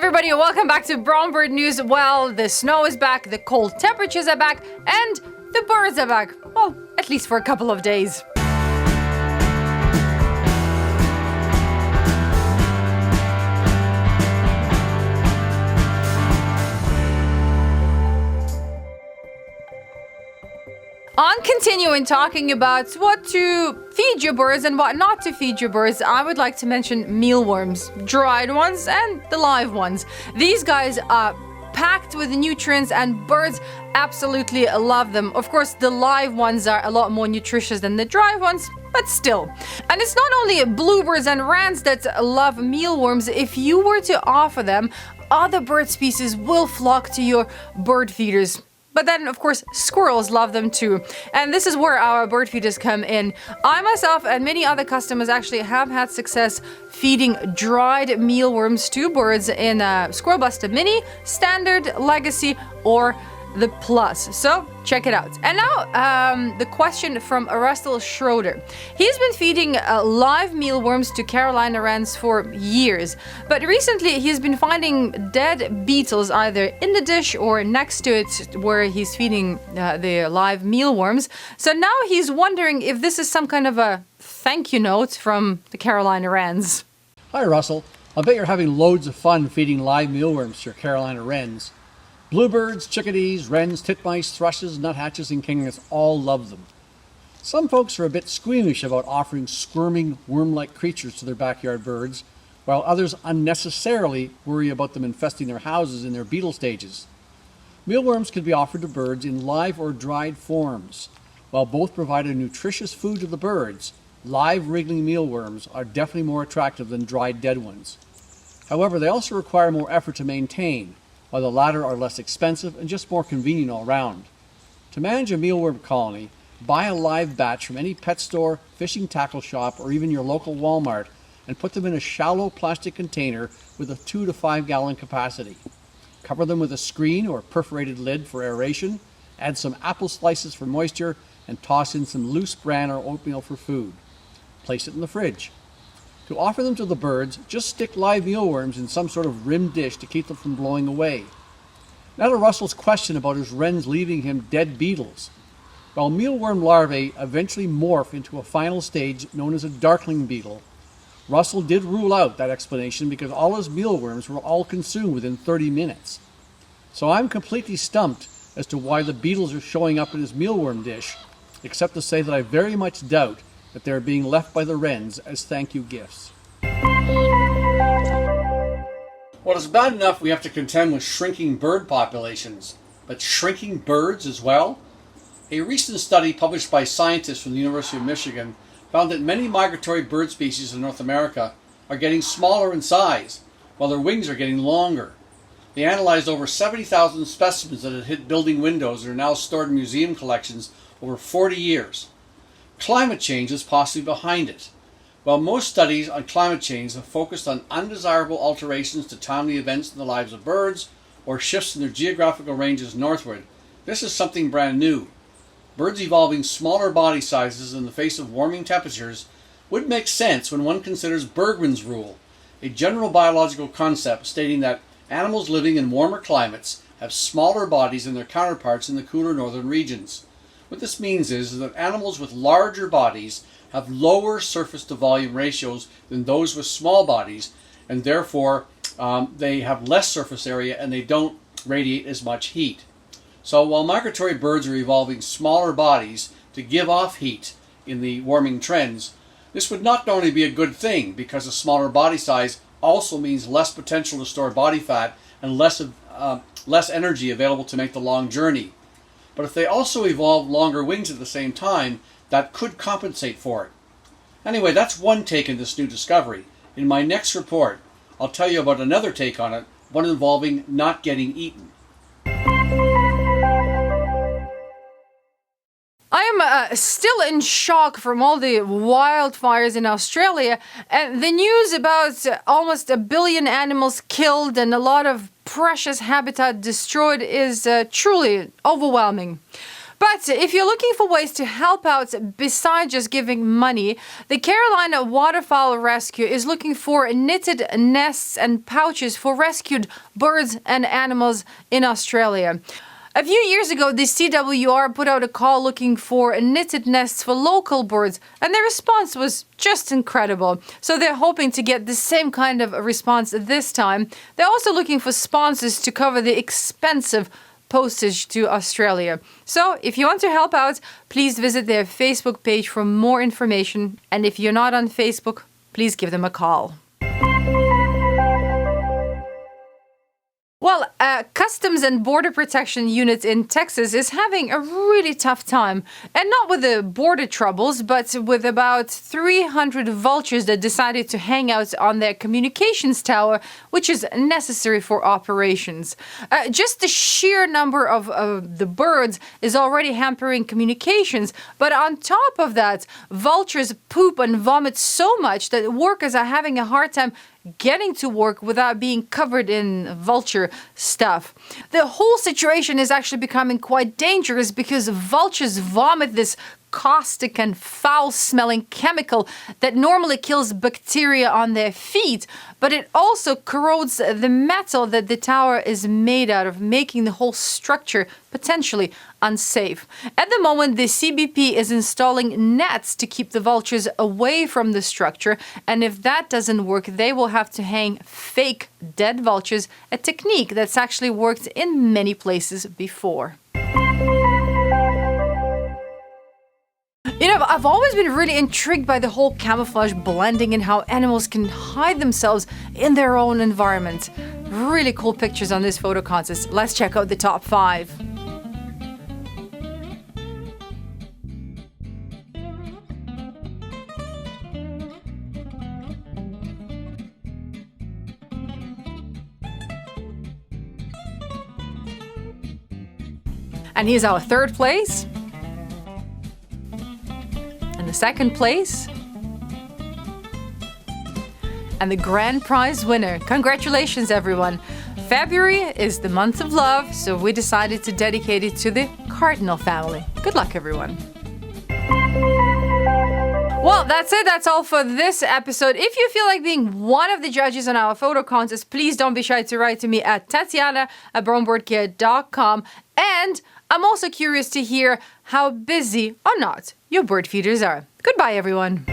everybody, welcome back to Brown Bird News. Well, the snow is back, the cold temperatures are back, and the birds are back. Well, at least for a couple of days. On continuing talking about what to feed your birds and what not to feed your birds, I would like to mention mealworms, dried ones and the live ones. These guys are packed with nutrients and birds absolutely love them. Of course, the live ones are a lot more nutritious than the dry ones, but still. And it's not only bluebirds and wrens that love mealworms. If you were to offer them, other bird species will flock to your bird feeders. But then, of course, squirrels love them too. And this is where our bird feeders come in. I myself and many other customers actually have had success feeding dried mealworms to birds in Squirrel Buster Mini, Standard, Legacy, or the Plus. So check it out. And now the question from Russell Schroeder. He's been feeding live mealworms to Carolina wrens for years, but recently he's been finding dead beetles either in the dish or next to it where he's feeding the live mealworms. So now he's wondering if this is some kind of a thank you note from the Carolina wrens. Hi Russell, I bet you're having loads of fun feeding live mealworms to your Carolina wrens. Bluebirds, chickadees, wrens, titmice, thrushes, nuthatches, and kinglets all love them. Some folks are a bit squeamish about offering squirming, worm-like creatures to their backyard birds, while others unnecessarily worry about them infesting their houses in their beetle stages. Mealworms can be offered to birds in live or dried forms. While both provide a nutritious food to the birds, live wriggling mealworms are definitely more attractive than dried dead ones. However, they also require more effort to maintain, while the latter are less expensive and just more convenient all round. To manage a mealworm colony, buy a live batch from any pet store, fishing tackle shop, or even your local Walmart, and put them in a shallow plastic container with a 2 to 5 gallon capacity. Cover them with a screen or perforated lid for aeration, add some apple slices for moisture, and toss in some loose bran or oatmeal for food. Place it in the fridge. To offer them to the birds, just stick live mealworms in some sort of rimmed dish to keep them from blowing away. Now to Russell's question about his wrens leaving him dead beetles. While mealworm larvae eventually morph into a final stage known as a darkling beetle, Russell did rule out that explanation because all his mealworms were all consumed within 30 minutes. So I'm completely stumped as to why the beetles are showing up in his mealworm dish, except to say that I very much doubt that they are being left by the wrens as thank you gifts. Well, it's bad enough we have to contend with shrinking bird populations, but shrinking birds as well? A recent study published by scientists from the University of Michigan found that many migratory bird species in North America are getting smaller in size, while their wings are getting longer. They analyzed over 70,000 specimens that had hit building windows and are now stored in museum collections over 40 years. Climate change is possibly behind it. While most studies on climate change have focused on undesirable alterations to timely events in the lives of birds or shifts in their geographical ranges northward, this is something brand new. Birds evolving smaller body sizes in the face of warming temperatures would make sense when one considers Bergmann's rule, a general biological concept stating that animals living in warmer climates have smaller bodies than their counterparts in the cooler northern regions. What this means is that animals with larger bodies have lower surface to volume ratios than those with small bodies, and therefore they have less surface area and they don't radiate as much heat. So while migratory birds are evolving smaller bodies to give off heat in the warming trends, this would not only be a good thing because a smaller body size also means less potential to store body fat and less energy available to make the long journey. But if they also evolve longer wings at the same time, that could compensate for it. Anyway, that's one take in this new discovery. In my next report, I'll tell you about another take on it, one involving not getting eaten. I am still in shock from all the wildfires in Australia, and the news about almost 1 billion animals killed and a lot of precious habitat destroyed is truly overwhelming. But if you're looking for ways to help out besides just giving money, the Carolina Waterfowl Rescue is looking for knitted nests and pouches for rescued birds and animals in Australia. A few years ago, the CWR put out a call looking for knitted nests for local birds, and their response was just incredible. So they're hoping to get the same kind of response this time. They're also looking for sponsors to cover the expensive postage to Australia. So if you want to help out, please visit their Facebook page for more information. And if you're not on Facebook, please give them a call. Well, Customs and Border Protection Unit in Texas is having a really tough time. And not with the border troubles, but with about 300 vultures that decided to hang out on their communications tower, which is necessary for operations. Just the sheer number of the birds is already hampering communications. But on top of that, vultures poop and vomit so much that workers are having a hard time getting to work without being covered in vulture stuff. The whole situation is actually becoming quite dangerous because vultures vomit this caustic and foul-smelling chemical that normally kills bacteria on their feet, but it also corrodes the metal that the tower is made out of, making the whole structure potentially unsafe. At the moment, the CBP is installing nets to keep the vultures away from the structure, and if that doesn't work, they will have to hang fake dead vultures, a technique that's actually worked in many places before. You know, I've always been really intrigued by the whole camouflage blending and how animals can hide themselves in their own environment. Really cool pictures on this photo contest. Let's check out the top 5. And here's our third place. And the second place. And the grand prize winner. Congratulations, everyone. February is the month of love, so we decided to dedicate it to the cardinal family. Good luck, everyone. Well, that's it. That's all for this episode. If you feel like being one of the judges on our photo contest, please don't be shy to write to me at Tatiana@brownbirdcare.com. And I'm also curious to hear how busy or not your bird feeders are. Goodbye, everyone.